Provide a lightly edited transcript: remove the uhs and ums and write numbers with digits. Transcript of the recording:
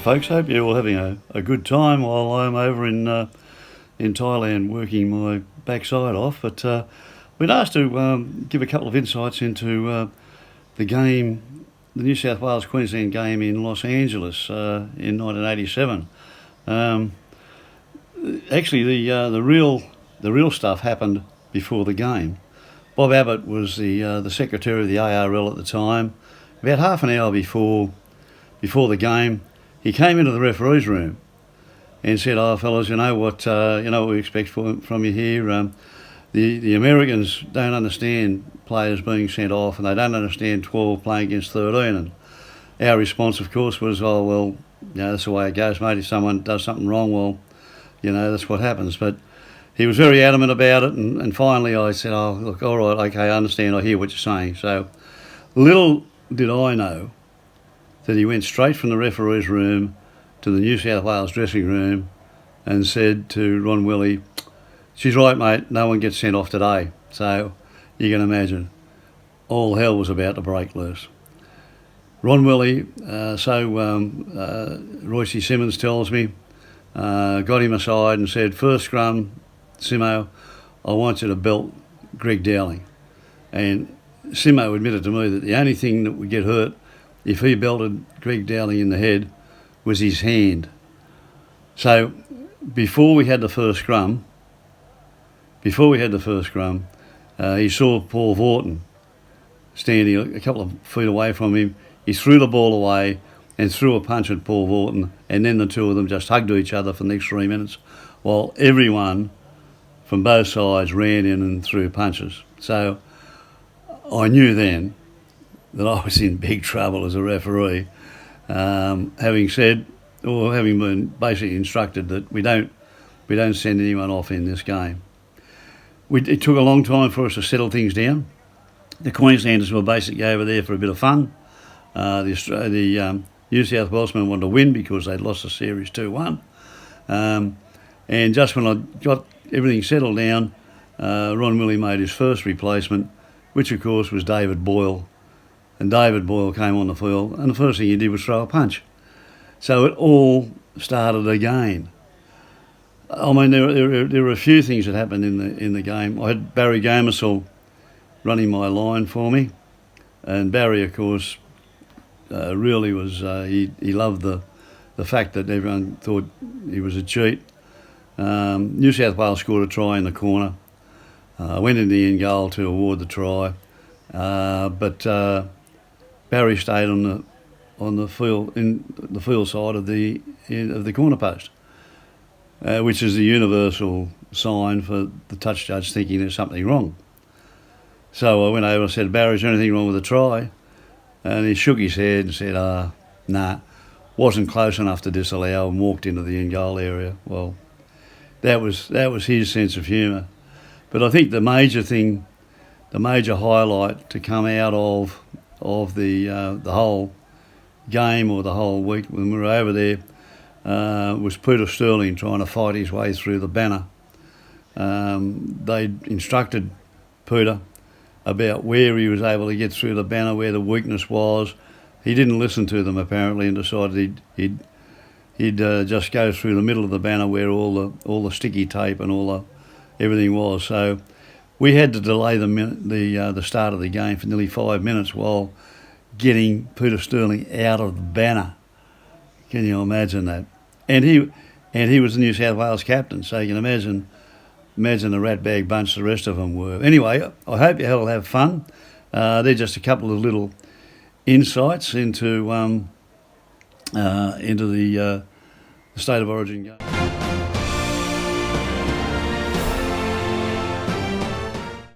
folks. Hope you're all having a good time while I'm over in Thailand working my backside off. But we'd asked to give a couple of insights into the game, the New South Wales-Queensland game in Los Angeles in 1987. Actually, the real stuff happened before the game. Bob Abbott was the secretary of the ARL at the time. About half an hour before the game, he came into the referee's room and said, "Oh, fellas, you know what we expect from you here. The Americans don't understand players being sent off, and they don't understand 12 playing against 13." And our response, of course, was, "Oh, well, that's the way it goes, mate. If someone does something wrong, well, that's what happens." But he was very adamant about it, and finally I said, "Oh, look, all right, okay, I understand. I hear what you're saying." So little did I know that he went straight from the referee's room to the New South Wales dressing room and said to Ron Willey, "She's right, mate, no one gets sent off today." So you can imagine, all hell was about to break loose. Ron Willey, Royce Simmons tells me, got him aside and said, "First scrum, Simo, I want you to belt Greg Dowling." And Simo admitted to me that the only thing that would get hurt if he belted Greg Dowling in the head was his hand. So before we had the first scrum, he saw Paul Vaughton standing a couple of feet away from him. He threw the ball away and threw a punch at Paul Vaughton, and then the two of them just hugged each other for the next 3 minutes while everyone from both sides ran in and threw punches. So I knew then that I was in big trouble as a referee, having been basically instructed that we don't send anyone off in this game. It took a long time for us to settle things down. The Queenslanders were basically over there for a bit of fun. The New South Walesmen wanted to win because they'd lost the series 2-1. And just when I got everything settled down, Ron Willey made his first replacement, which of course was David Boyle. And David Boyle came on the field, and the first thing he did was throw a punch. So it all started again. I mean, there were a few things that happened in the game. I had Barry Gomersall running my line for me, and Barry, of course, really was he loved the fact that everyone thought he was a cheat. New South Wales scored a try in the corner. Went in the end goal to award the try, but Barry stayed on the field side of the corner post, which is the universal sign for the touch judge thinking there's something wrong. So I went over and said, "Barry, is there anything wrong with the try?" And he shook his head and said, "Nah, wasn't close enough to disallow," and walked into the end goal area. Well, that was his sense of humour. But I think the major highlight to come out of the whole game or the whole week when we were over there was Peter Sterling trying to fight his way through the banner. They'd instructed Peter about where he was able to get through the banner, where the weakness was. He didn't listen to them apparently and decided he'd just go through the middle of the banner where all the sticky tape and everything was. So we had to delay the start of the game for nearly 5 minutes while getting Peter Sterling out of the banner. Can you imagine that? And he was the New South Wales captain, so you can imagine the ratbag bunch the rest of them were. Anyway, I hope you all have fun. They're just a couple of little insights into the State of Origin game.